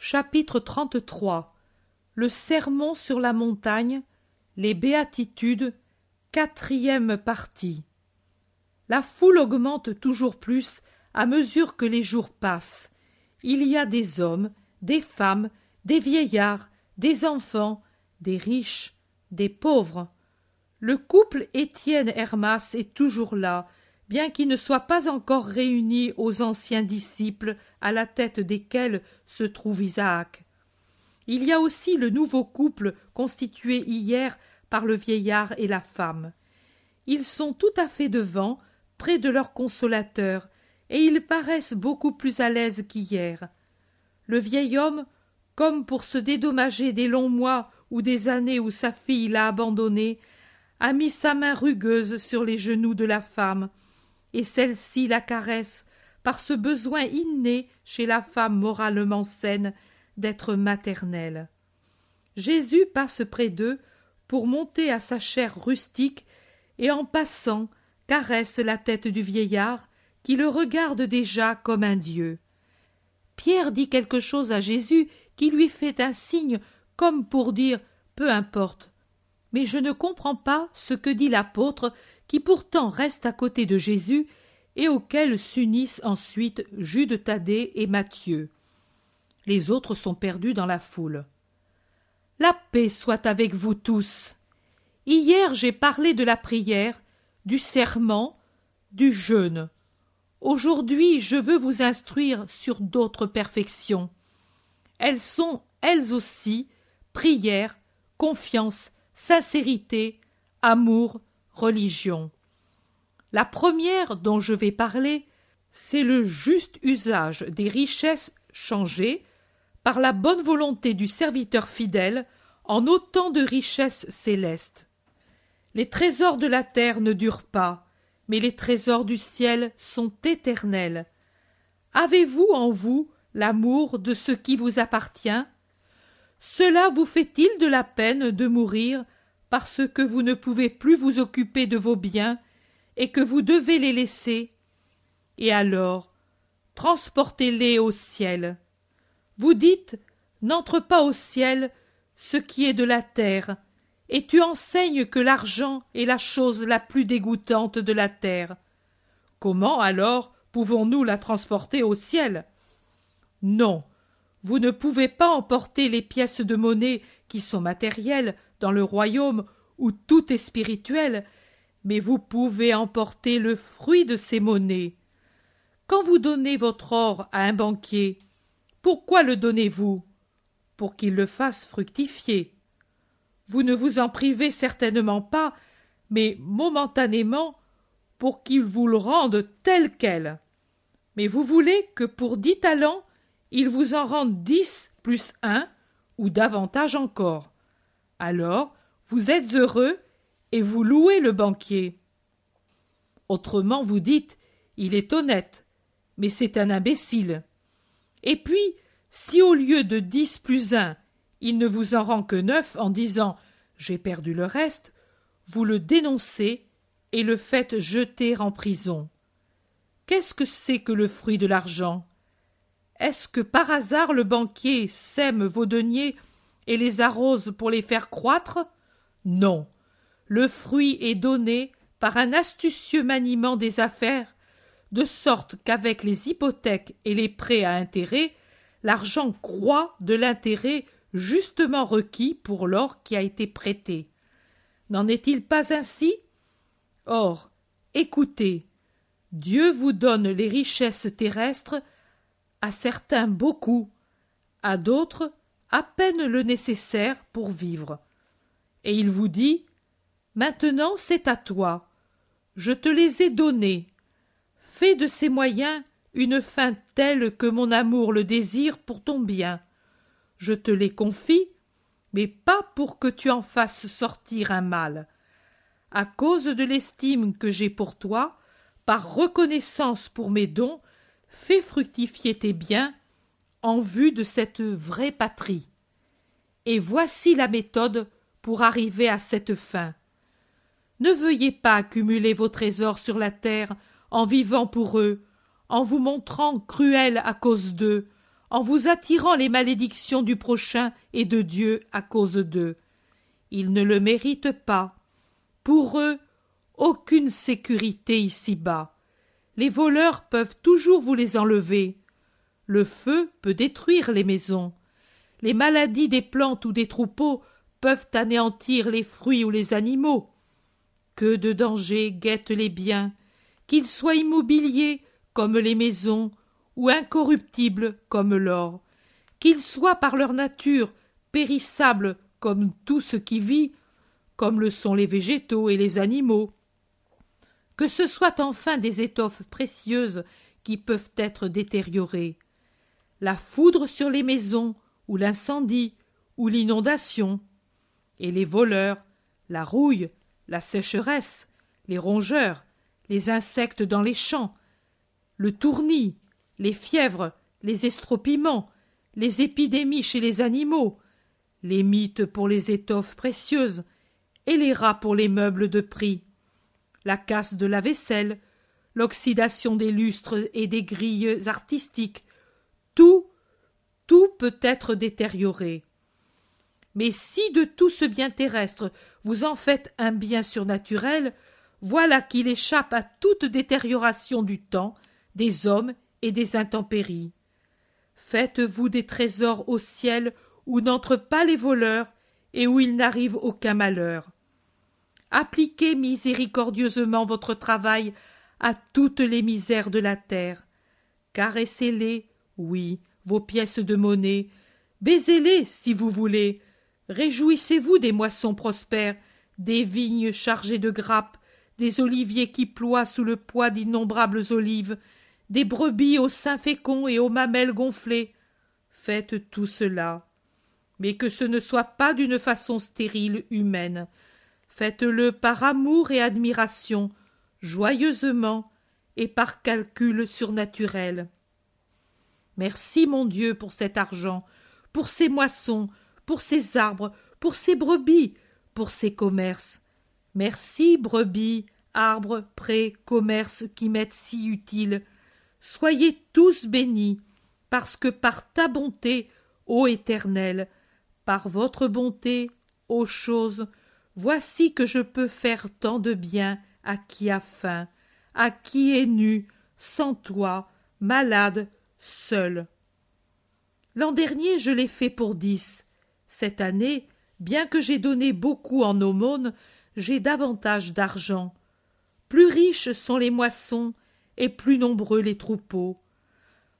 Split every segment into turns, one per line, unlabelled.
Chapitre 33. Le sermon sur la montagne, les béatitudes, 4e partie. La foule augmente toujours plus à mesure que les jours passent. Il y a des hommes, des femmes, des vieillards, des enfants, des riches, des pauvres. Le couple Étienne-Hermas est toujours là, bien qu'il ne soit pas encore réuni aux anciens disciples à la tête desquels se trouve Isaac. Il y a aussi le nouveau couple constitué hier par le vieillard et la femme. Ils sont tout à fait devant, près de leur consolateur, et ils paraissent beaucoup plus à l'aise qu'hier. Le vieil homme, comme pour se dédommager des longs mois ou des années où sa fille l'a abandonné, a mis sa main rugueuse sur les genoux de la femme, et celle-ci la caresse par ce besoin inné chez la femme moralement saine d'être maternelle. Jésus passe près d'eux pour monter à sa chair rustique et en passant caresse la tête du vieillard qui le regarde déjà comme un dieu. Pierre dit quelque chose à Jésus qui lui fait un signe comme pour dire « peu importe ». Mais je ne comprends pas ce que dit l'apôtre qui pourtant reste à côté de Jésus et auquel s'unissent ensuite Jude Thaddée et Matthieu. Les autres sont perdus dans la foule. La paix soit avec vous tous. Hier j'ai parlé de la prière, du serment, du jeûne. Aujourd'hui je veux vous instruire sur d'autres perfections. Elles sont, elles aussi, prière, confiance, sincérité, amour, religion. La première dont je vais parler, c'est le juste usage des richesses changées par la bonne volonté du serviteur fidèle en autant de richesses célestes. Les trésors de la terre ne durent pas, mais les trésors du ciel sont éternels. Avez-vous en vous l'amour de ce qui vous appartient? Cela vous fait-il de la peine de mourir parce que vous ne pouvez plus vous occuper de vos biens et que vous devez les laisser? Et alors, transportez-les au ciel. Vous dites, n'entre pas au ciel ce qui est de la terre, et tu enseignes que l'argent est la chose la plus dégoûtante de la terre. Comment alors pouvons-nous la transporter au ciel? Non, vous ne pouvez pas emporter les pièces de monnaie qui sont matérielles dans le royaume où tout est spirituel, mais vous pouvez emporter le fruit de ces monnaies. Quand vous donnez votre or à un banquier, pourquoi le donnez-vous? Pour qu'il le fasse fructifier. Vous ne vous en privez certainement pas, mais momentanément, pour qu'il vous le rende tel quel. Mais vous voulez que pour 10 talents, il vous en rende 10 plus 1, ou davantage encore. Alors, vous êtes heureux et vous louez le banquier. Autrement, vous dites, il est honnête, mais c'est un imbécile. Et puis, si au lieu de 10 plus 1, il ne vous en rend que 9 en disant « j'ai perdu le reste », vous le dénoncez et le faites jeter en prison. Qu'est-ce que c'est que le fruit de l'argent? Est-ce que par hasard le banquier sème vos deniers et les arrose pour les faire croître? Non. Le fruit est donné par un astucieux maniement des affaires, de sorte qu'avec les hypothèques et les prêts à intérêt, l'argent croît de l'intérêt justement requis pour l'or qui a été prêté. N'en est-il pas ainsi? Or, écoutez, Dieu vous donne les richesses terrestres, à certains beaucoup, à d'autres à peine le nécessaire pour vivre. Et il vous dit, maintenant c'est à toi, je te les ai donnés. Fais de ces moyens une fin telle que mon amour le désire pour ton bien. Je te les confie, mais pas pour que tu en fasses sortir un mal. À cause de l'estime que j'ai pour toi, par reconnaissance pour mes dons, fais fructifier tes biens en vue de cette vraie patrie. Et voici la méthode pour arriver à cette fin. Ne veuillez pas accumuler vos trésors sur la terre en vivant pour eux, en vous montrant cruel à cause d'eux, en vous attirant les malédictions du prochain et de Dieu à cause d'eux. Ils ne le méritent pas. Pour eux, aucune sécurité ici-bas. Les voleurs peuvent toujours vous les enlever. Le feu peut détruire les maisons. Les maladies des plantes ou des troupeaux peuvent anéantir les fruits ou les animaux. Que de dangers guettent les biens, qu'ils soient immobiliers comme les maisons ou incorruptibles comme l'or, qu'ils soient par leur nature périssables comme tout ce qui vit, comme le sont les végétaux et les animaux, que ce soit enfin des étoffes précieuses qui peuvent être détériorées. La foudre sur les maisons, ou l'incendie, ou l'inondation, et les voleurs, la rouille, la sécheresse, les rongeurs, les insectes dans les champs, le tournis, les fièvres, les estropiments, les épidémies chez les animaux, les mites pour les étoffes précieuses, et les rats pour les meubles de prix, la casse de la vaisselle, l'oxydation des lustres et des grilles artistiques, tout peut être détérioré. Mais si de tout ce bien terrestre vous en faites un bien surnaturel, voilà qu'il échappe à toute détérioration du temps, des hommes et des intempéries. Faites-vous des trésors au ciel où n'entrent pas les voleurs et où il n'arrive aucun malheur. Appliquez miséricordieusement votre travail à toutes les misères de la terre. Caressez-les, oui, vos pièces de monnaie, baisez-les si vous voulez, réjouissez-vous des moissons prospères, des vignes chargées de grappes, des oliviers qui ploient sous le poids d'innombrables olives, des brebis aux seins féconds et aux mamelles gonflées. Faites tout cela, mais que ce ne soit pas d'une façon stérile humaine. Faites-le par amour et admiration, joyeusement et par calcul surnaturel. Merci, mon Dieu, pour cet argent, pour ces moissons, pour ces arbres, pour ces brebis, pour ces commerces. Merci, brebis, arbres, prés, commerces qui m'êtes si utiles. Soyez tous bénis, parce que par ta bonté, ô Éternel, par votre bonté, ô choses, voici que je peux faire tant de bien à qui a faim, à qui est nu, sans toi, malade, seul. L'an dernier, je l'ai fait pour 10. Cette année, bien que j'ai donné beaucoup en aumône, j'ai davantage d'argent. Plus riches sont les moissons et plus nombreux les troupeaux.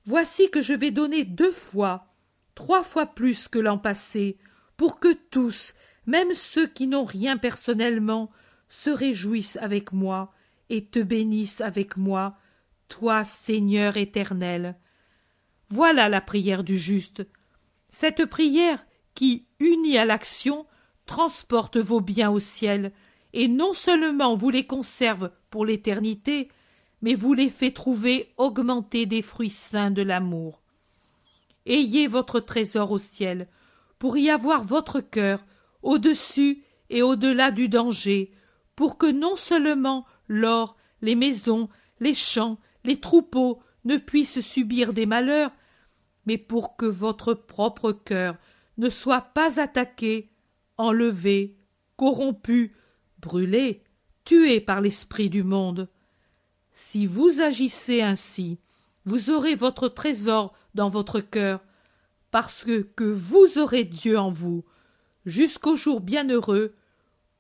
Voici que je vais donner 2 fois, 3 fois plus que l'an passé, pour que tous, même ceux qui n'ont rien personnellement, se réjouissent avec moi et te bénissent avec moi, toi, Seigneur éternel. Voilà la prière du juste. Cette prière qui, unie à l'action, transporte vos biens au ciel, et non seulement vous les conserve pour l'éternité, mais vous les fait trouver augmenter des fruits saints de l'amour. Ayez votre trésor au ciel, pour y avoir votre cœur, au-dessus et au-delà du danger, pour que non seulement l'or, les maisons, les champs, les troupeaux ne puissent subir des malheurs, mais pour que votre propre cœur ne soit pas attaqué, enlevé, corrompu, brûlé, tué par l'esprit du monde. Si vous agissez ainsi, vous aurez votre trésor dans votre cœur, parce que vous aurez Dieu en vous, jusqu'au jour bienheureux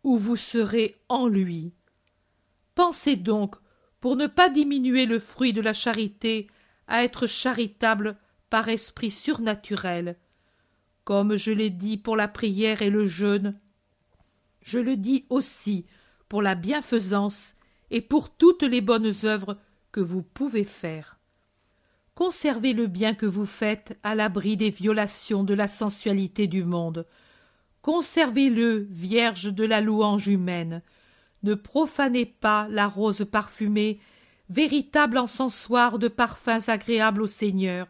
où vous serez en lui. Pensez donc, pour ne pas diminuer le fruit de la charité, à être charitable par esprit surnaturel. Comme je l'ai dit pour la prière et le jeûne, je le dis aussi pour la bienfaisance et pour toutes les bonnes œuvres que vous pouvez faire. Conservez le bien que vous faites à l'abri des violations de la sensualité du monde. Conservez-le vierge de la louange humaine. Ne profanez pas la rose parfumée, véritable encensoir de parfums agréables au Seigneur,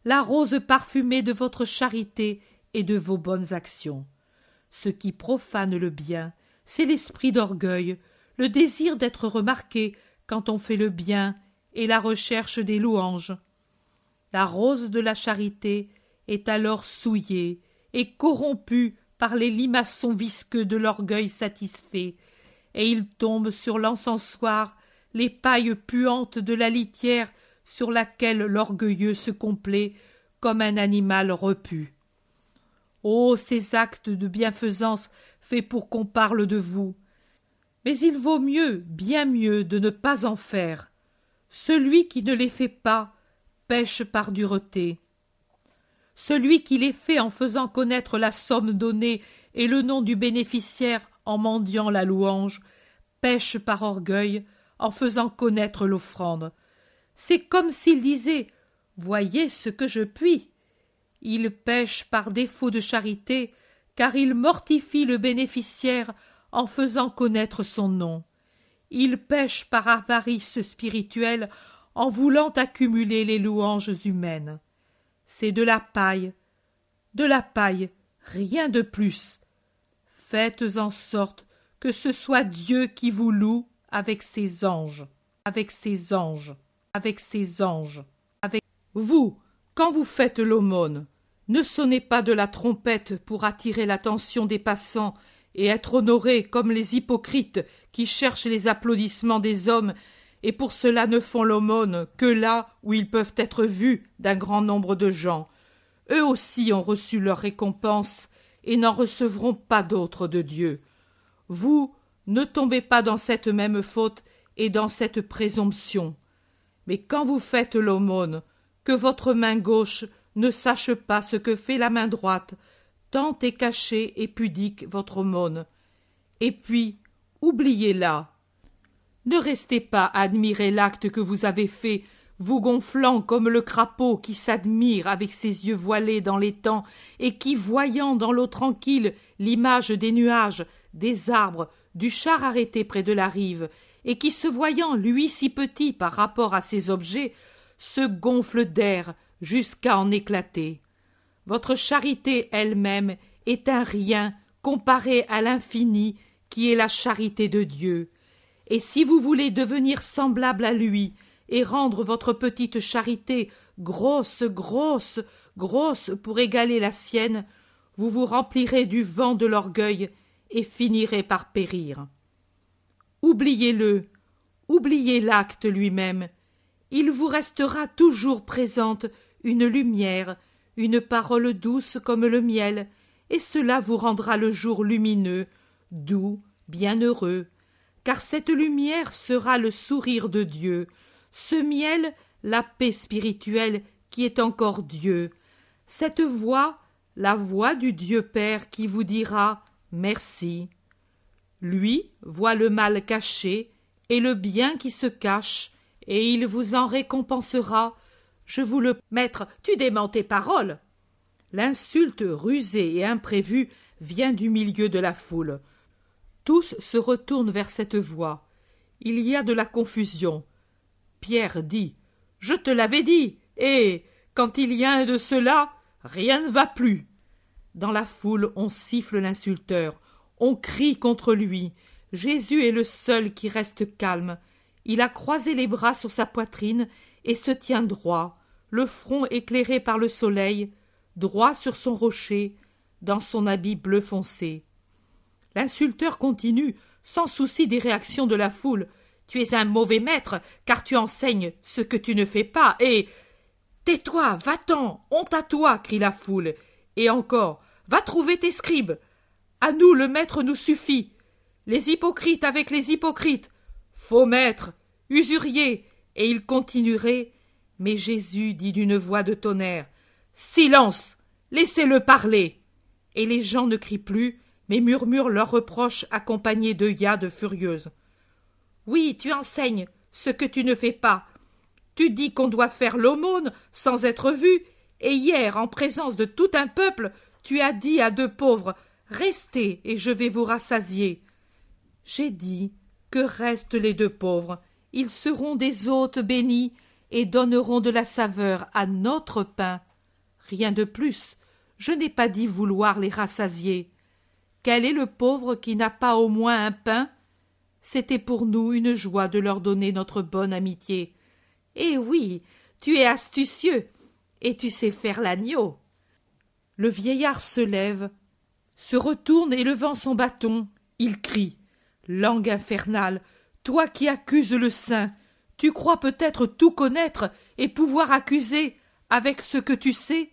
la rose parfumée de votre charité et de vos bonnes actions. Ce qui profane le bien, c'est l'esprit d'orgueil, le désir d'être remarqué quand on fait le bien et la recherche des louanges. La rose de la charité est alors souillée et corrompue par les limaçons visqueux de l'orgueil satisfait, et il tombe sur l'encensoir les pailles puantes de la litière sur laquelle l'orgueilleux se complaît comme un animal repu. Ô ces actes de bienfaisance faits pour qu'on parle de vous! Mais il vaut mieux, bien mieux, de ne pas en faire. Celui qui ne les fait pas pêche par dureté. Celui qui les fait en faisant connaître la somme donnée et le nom du bénéficiaire en mendiant la louange, pêche par orgueil en faisant connaître l'offrande. C'est comme s'il disait « Voyez ce que je puis ». Il pêche par défaut de charité, car il mortifie le bénéficiaire en faisant connaître son nom. Il pêche par avarice spirituelle en voulant accumuler les louanges humaines. C'est de la paille, rien de plus. Faites en sorte que ce soit Dieu qui vous loue avec ses anges, avec ses anges, avec ses anges. Vous, quand vous faites l'aumône, ne sonnez pas de la trompette pour attirer l'attention des passants et être honorés comme les hypocrites qui cherchent les applaudissements des hommes et pour cela ne font l'aumône que là où ils peuvent être vus d'un grand nombre de gens. Eux aussi ont reçu leur récompense et n'en recevront pas d'autre de Dieu. Vous, ne tombez pas dans cette même faute et dans cette présomption. Mais quand vous faites l'aumône, que votre main gauche ne sache pas ce que fait la main droite, tant est cachée et pudique votre aumône. Et puis, oubliez-la. Ne restez pas à admirer l'acte que vous avez fait, vous gonflant comme le crapaud qui s'admire avec ses yeux voilés dans les temps et qui, voyant dans l'eau tranquille l'image des nuages, des arbres, du char arrêté près de la rive, et qui, se voyant lui si petit par rapport à ces objets, se gonfle d'air jusqu'à en éclater. Votre charité elle-même est un rien comparé à l'infini qui est la charité de Dieu. Et si vous voulez devenir semblable à lui et rendre votre petite charité grosse, grosse, grosse pour égaler la sienne, vous vous remplirez du vent de l'orgueil et finirez par périr. Oubliez-le, oubliez l'acte lui-même. Il vous restera toujours présente une lumière, une parole douce comme le miel, et cela vous rendra le jour lumineux, doux, bienheureux, car cette lumière sera le sourire de Dieu, ce miel, la paix spirituelle qui est encore Dieu, cette voix, la voix du Dieu Père qui vous dira « Merci ». Lui voit le mal caché et le bien qui se cache, et il vous en récompensera. Je vous le... Maître, tu démens tes paroles. L'insulte rusée et imprévue vient du milieu de la foule. Tous se retournent vers cette voix. Il y a de la confusion. Pierre dit « Je te l'avais dit, et, quand il y a un de ceux-là, rien ne va plus. » Dans la foule, on siffle l'insulteur, on crie contre lui. Jésus est le seul qui reste calme. Il a croisé les bras sur sa poitrine et se tient droit, le front éclairé par le soleil, droit sur son rocher, dans son habit bleu foncé. L'insulteur continue, sans souci des réactions de la foule. « Tu es un mauvais maître, car tu enseignes ce que tu ne fais pas, et... »« Tais-toi, va-t'en, honte à toi !» crie la foule. Et encore, « Va trouver tes scribes. À nous, le maître nous suffit. Les hypocrites avec les hypocrites. Faux maître, usurier. » Et il continuerait. Mais Jésus dit d'une voix de tonnerre, « Silence, laissez-le parler !» Et les gens ne crient plus, mais murmurent leurs reproches accompagnés d'œillades furieuses. « Oui, tu enseignes ce que tu ne fais pas. Tu dis qu'on doit faire l'aumône sans être vu, et hier, en présence de tout un peuple, tu as dit à deux pauvres, « Restez, et je vais vous rassasier. » J'ai dit que restent les deux pauvres, ils seront des hôtes bénis et donneront de la saveur à notre pain. Rien de plus, je n'ai pas dit vouloir les rassasier. Quel est le pauvre qui n'a pas au moins un pain? C'était pour nous une joie de leur donner notre bonne amitié. Eh oui, tu es astucieux. et tu sais faire l'agneau. » Le vieillard se lève, se retourne et levant son bâton, il crie. « Langue infernale, toi qui accuses le saint, tu crois peut-être tout connaître et pouvoir accuser avec ce que tu sais?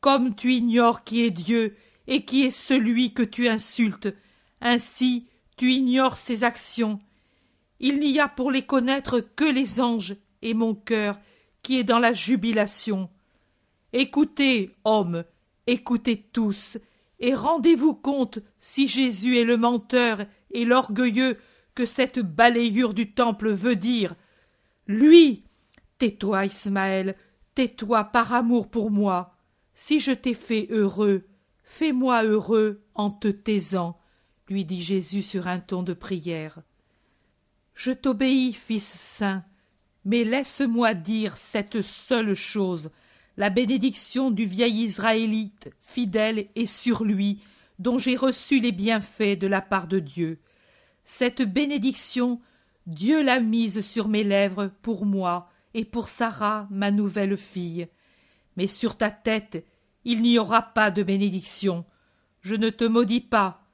Comme tu ignores qui est Dieu et qui est celui que tu insultes, ainsi tu ignores ses actions. Il n'y a pour les connaître que les anges et mon cœur qui est dans la jubilation. Écoutez, hommes, écoutez tous, et rendez-vous compte si Jésus est le menteur et l'orgueilleux que cette balayure du temple veut dire. Lui, tais-toi, Ismaël, tais-toi par amour pour moi. Si je t'ai fait heureux, fais-moi heureux en te taisant, lui dit Jésus sur un ton de prière. Je t'obéis, Fils saint, mais laisse-moi dire cette seule chose, la bénédiction du vieil Israélite, fidèle et sur lui, dont j'ai reçu les bienfaits de la part de Dieu. Cette bénédiction, Dieu l'a mise sur mes lèvres pour moi et pour Sarah, ma nouvelle fille. Mais sur ta tête, il n'y aura pas de bénédiction. Je ne te maudis pas.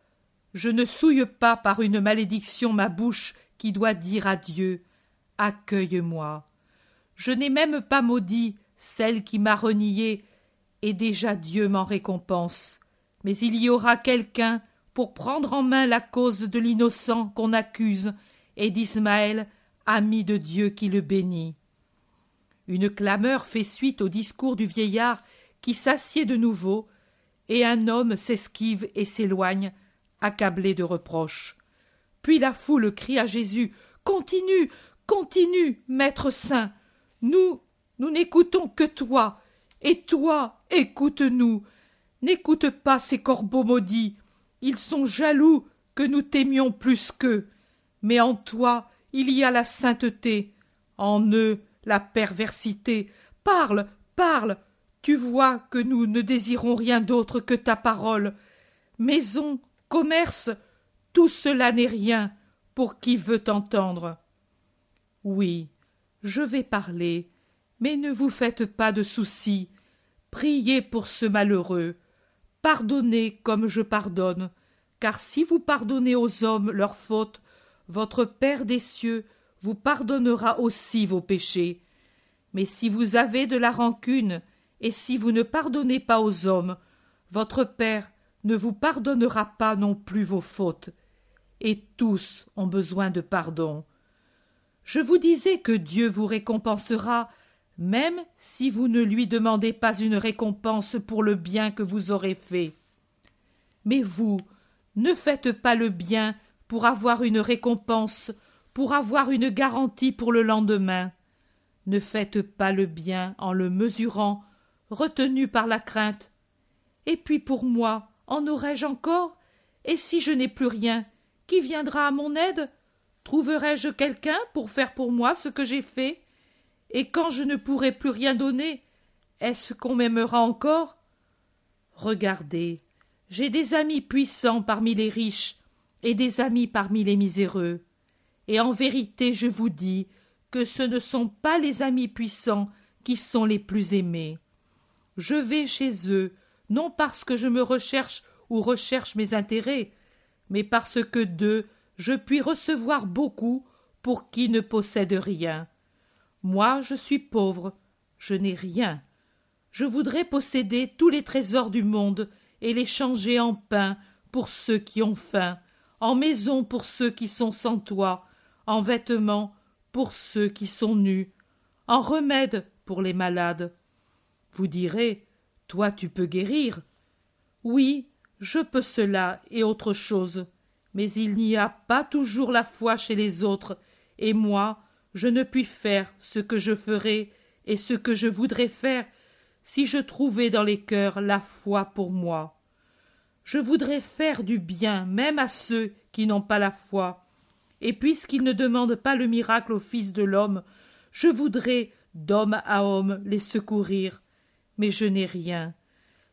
Je ne souille pas par une malédiction ma bouche qui doit dire à Dieu « Accueille-moi ». Je n'ai même pas maudit celle qui m'a renié, et déjà Dieu m'en récompense. Mais il y aura quelqu'un pour prendre en main la cause de l'innocent qu'on accuse, et d'Ismaël, ami de Dieu qui le bénit. Une clameur fait suite au discours du vieillard qui s'assied de nouveau, et un homme s'esquive et s'éloigne, accablé de reproches. Puis la foule crie à Jésus « Continue, continue, Maître saint, nous n'écoutons que toi, et toi, écoute-nous. N'écoute pas ces corbeaux maudits, ils sont jaloux que nous t'aimions plus qu'eux. Mais en toi, il y a la sainteté, en eux, la perversité. Parle, parle, tu vois que nous ne désirons rien d'autre que ta parole. Maison, commerce, tout cela n'est rien pour qui veut t'entendre. Oui, je vais parler, mais ne vous faites pas de soucis. Priez pour ce malheureux. Pardonnez comme je pardonne, car si vous pardonnez aux hommes leurs fautes, votre Père des cieux vous pardonnera aussi vos péchés. Mais si vous avez de la rancune, et si vous ne pardonnez pas aux hommes, votre Père ne vous pardonnera pas non plus vos fautes. Et tous ont besoin de pardon. Je vous disais que Dieu vous récompensera, même si vous ne lui demandez pas une récompense pour le bien que vous aurez fait. Mais vous, ne faites pas le bien pour avoir une récompense, pour avoir une garantie pour le lendemain. Ne faites pas le bien en le mesurant, retenu par la crainte. Et puis pour moi, en aurais-je encore? Et si je n'ai plus rien, qui viendra à mon aide? Trouverai-je quelqu'un pour faire pour moi ce que j'ai fait? Et quand je ne pourrai plus rien donner, est-ce qu'on m'aimera encore? Regardez, j'ai des amis puissants parmi les riches et des amis parmi les miséreux. Et en vérité, je vous dis que ce ne sont pas les amis puissants qui sont les plus aimés. Je vais chez eux, non parce que je me recherche ou recherche mes intérêts, mais parce que d'eux je puis recevoir beaucoup pour qui ne possède rien. Moi, je suis pauvre, je n'ai rien. Je voudrais posséder tous les trésors du monde et les changer en pain pour ceux qui ont faim, en maison pour ceux qui sont sans toit, en vêtements pour ceux qui sont nus, en remède pour les malades. Vous direz, toi tu peux guérir. Oui, je peux cela et autre chose, mais il n'y a pas toujours la foi chez les autres, et moi, je ne puis faire ce que je ferais et ce que je voudrais faire si je trouvais dans les cœurs la foi pour moi. Je voudrais faire du bien même à ceux qui n'ont pas la foi, et puisqu'ils ne demandent pas le miracle au Fils de l'homme, je voudrais d'homme à homme les secourir, mais je n'ai rien.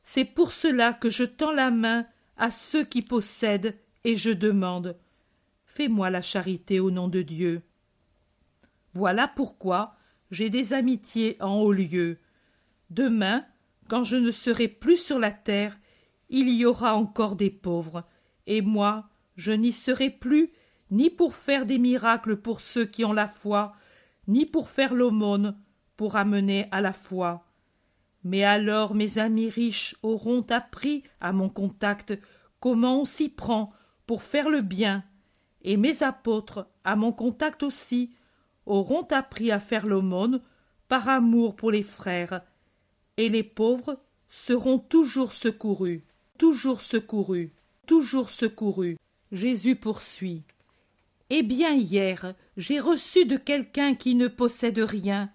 C'est pour cela que je tends la main à ceux qui possèdent et je demande « Fais-moi la charité au nom de Dieu ». Voilà pourquoi j'ai des amitiés en haut lieu. Demain, quand je ne serai plus sur la terre, il y aura encore des pauvres, et moi, je n'y serai plus, ni pour faire des miracles pour ceux qui ont la foi, ni pour faire l'aumône, pour amener à la foi. Mais alors mes amis riches auront appris à mon contact comment on s'y prend pour faire le bien, et mes apôtres, à mon contact aussi, auront appris à faire l'aumône par amour pour les frères, et les pauvres seront toujours secourus, toujours secourus, toujours secourus. Jésus poursuit. Eh bien hier, j'ai reçu de quelqu'un qui ne possède rien,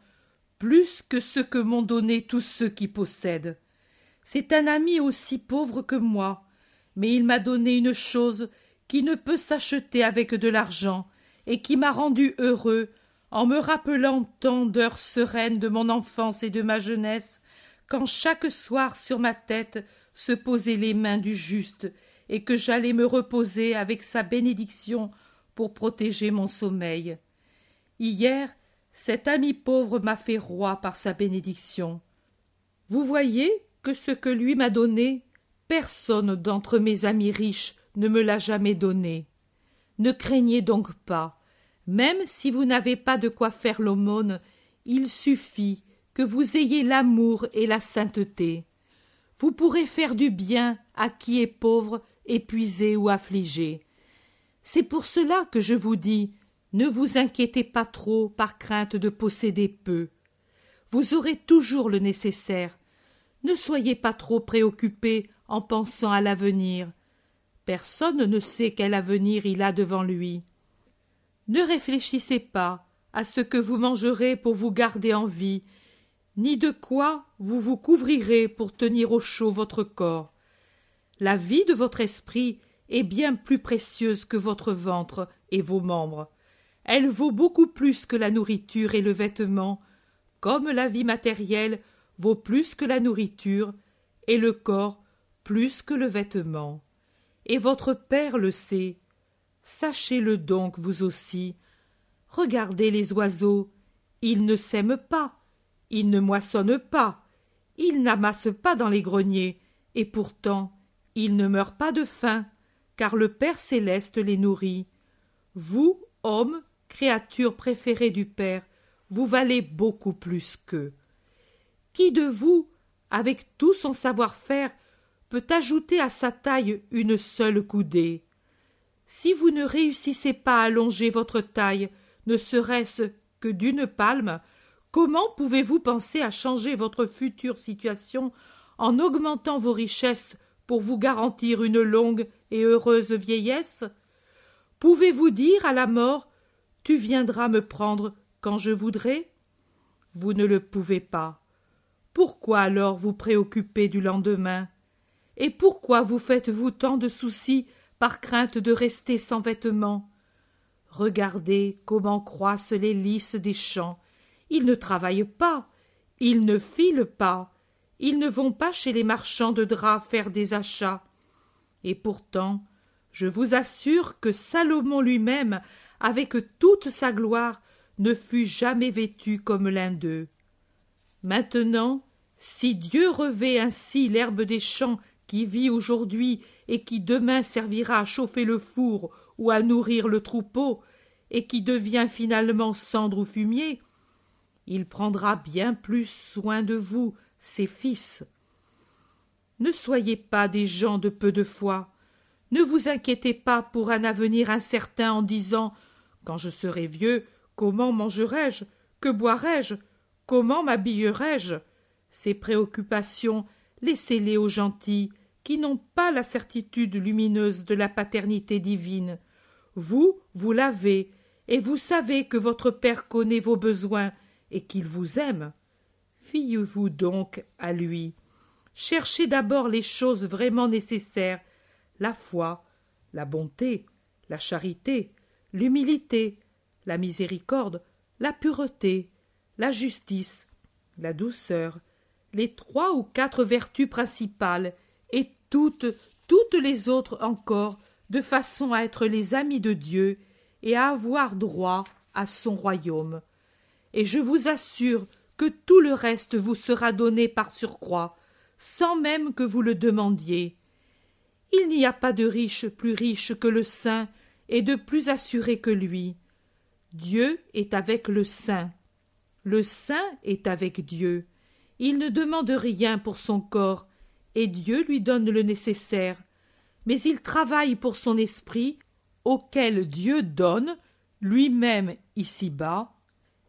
plus que ce que m'ont donné tous ceux qui possèdent. C'est un ami aussi pauvre que moi, mais il m'a donné une chose qui ne peut s'acheter avec de l'argent, et qui m'a rendu heureux, en me rappelant tant d'heures sereines de mon enfance et de ma jeunesse, quand chaque soir sur ma tête se posaient les mains du juste, et que j'allais me reposer avec sa bénédiction pour protéger mon sommeil. Hier, cet ami pauvre m'a fait roi par sa bénédiction. Vous voyez que ce que lui m'a donné, personne d'entre mes amis riches ne me l'a jamais donné. Ne craignez donc pas. Même si vous n'avez pas de quoi faire l'aumône, il suffit que vous ayez l'amour et la sainteté. Vous pourrez faire du bien à qui est pauvre, épuisé ou affligé. C'est pour cela que je vous dis, ne vous inquiétez pas trop par crainte de posséder peu. Vous aurez toujours le nécessaire. Ne soyez pas trop préoccupés en pensant à l'avenir. Personne ne sait quel avenir il a devant lui. Ne réfléchissez pas à ce que vous mangerez pour vous garder en vie, ni de quoi vous vous couvrirez pour tenir au chaud votre corps. La vie de votre esprit est bien plus précieuse que votre ventre et vos membres. Elle vaut beaucoup plus que la nourriture et le vêtement, comme la vie matérielle vaut plus que la nourriture, et le corps plus que le vêtement. Et votre Père le sait. Sachez-le donc vous aussi. Regardez les oiseaux, ils ne sèment pas, ils ne moissonnent pas, ils n'amassent pas dans les greniers, et pourtant ils ne meurent pas de faim, car le Père céleste les nourrit. Vous, hommes, créatures préférées du Père, vous valez beaucoup plus qu'eux. Qui de vous, avec tout son savoir-faire, peut ajouter à sa taille une seule coudée? Si vous ne réussissez pas à allonger votre taille, ne serait-ce que d'une palme, comment pouvez-vous penser à changer votre future situation en augmentant vos richesses pour vous garantir une longue et heureuse vieillesse? Pouvez-vous dire à la mort « Tu viendras me prendre quand je voudrai » Vous ne le pouvez pas. Pourquoi alors vous préoccuper du lendemain? Et pourquoi vous faites-vous tant de soucis par crainte de rester sans vêtements? Regardez comment croissent les lys des champs. Ils ne travaillent pas, ils ne filent pas, ils ne vont pas chez les marchands de draps faire des achats. Et pourtant, je vous assure que Salomon lui-même, avec toute sa gloire, ne fut jamais vêtu comme l'un d'eux. Maintenant, si Dieu revêt ainsi l'herbe des champs qui vit aujourd'hui et qui demain servira à chauffer le four ou à nourrir le troupeau, et qui devient finalement cendre ou fumier, il prendra bien plus soin de vous, ses fils. Ne soyez pas des gens de peu de foi. Ne vous inquiétez pas pour un avenir incertain en disant « Quand je serai vieux, comment mangerai-je? Que boirai-je? Comment m'habillerai-je » Ces préoccupations, laissez-les aux gentils, qui n'ont pas la certitude lumineuse de la paternité divine. Vous, vous l'avez, et vous savez que votre Père connaît vos besoins et qu'il vous aime. Fiez-vous donc à lui. Cherchez d'abord les choses vraiment nécessaires, la foi, la bonté, la charité, l'humilité, la miséricorde, la pureté, la justice, la douceur, les 3 ou 4 vertus principales, et toutes les autres encore, de façon à être les amis de Dieu et à avoir droit à son royaume. Et je vous assure que tout le reste vous sera donné par surcroît, sans même que vous le demandiez. Il n'y a pas de riche plus riche que le saint et de plus assuré que lui. Dieu est avec le saint. Le saint est avec Dieu. Il ne demande rien pour son corps, et Dieu lui donne le nécessaire. Mais il travaille pour son esprit, auquel Dieu donne, lui-même ici-bas,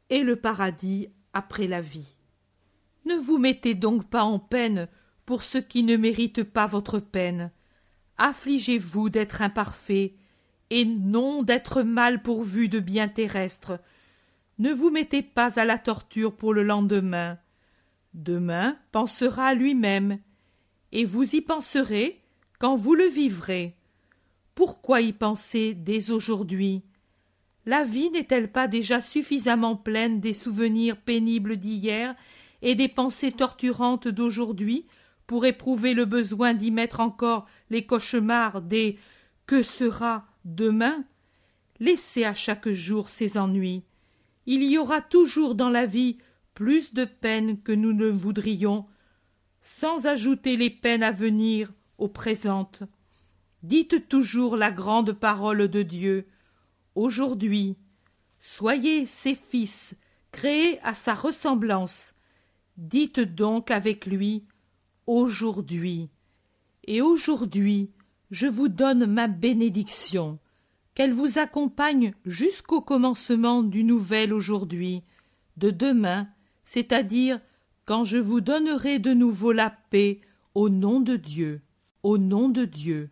et le paradis après la vie. Ne vous mettez donc pas en peine pour ce qui ne mérite pas votre peine. Affligez-vous d'être imparfait, et non d'être mal pourvu de biens terrestres. Ne vous mettez pas à la torture pour le lendemain. Demain pensera à lui-même, et vous y penserez quand vous le vivrez. Pourquoi y penser dès aujourd'hui? La vie n'est-elle pas déjà suffisamment pleine des souvenirs pénibles d'hier et des pensées torturantes d'aujourd'hui pour éprouver le besoin d'y mettre encore les cauchemars des « que sera demain ?» Laissez à chaque jour ses ennuis. Il y aura toujours dans la vie plus de peines que nous ne voudrions, sans ajouter les peines à venir aux présentes. Dites toujours la grande parole de Dieu. Aujourd'hui, soyez ses fils, créés à sa ressemblance. Dites donc avec lui, aujourd'hui. Et aujourd'hui, je vous donne ma bénédiction, qu'elle vous accompagne jusqu'au commencement du nouvel aujourd'hui, de demain, c'est-à-dire quand je vous donnerai de nouveau la paix au nom de Dieu, au nom de Dieu.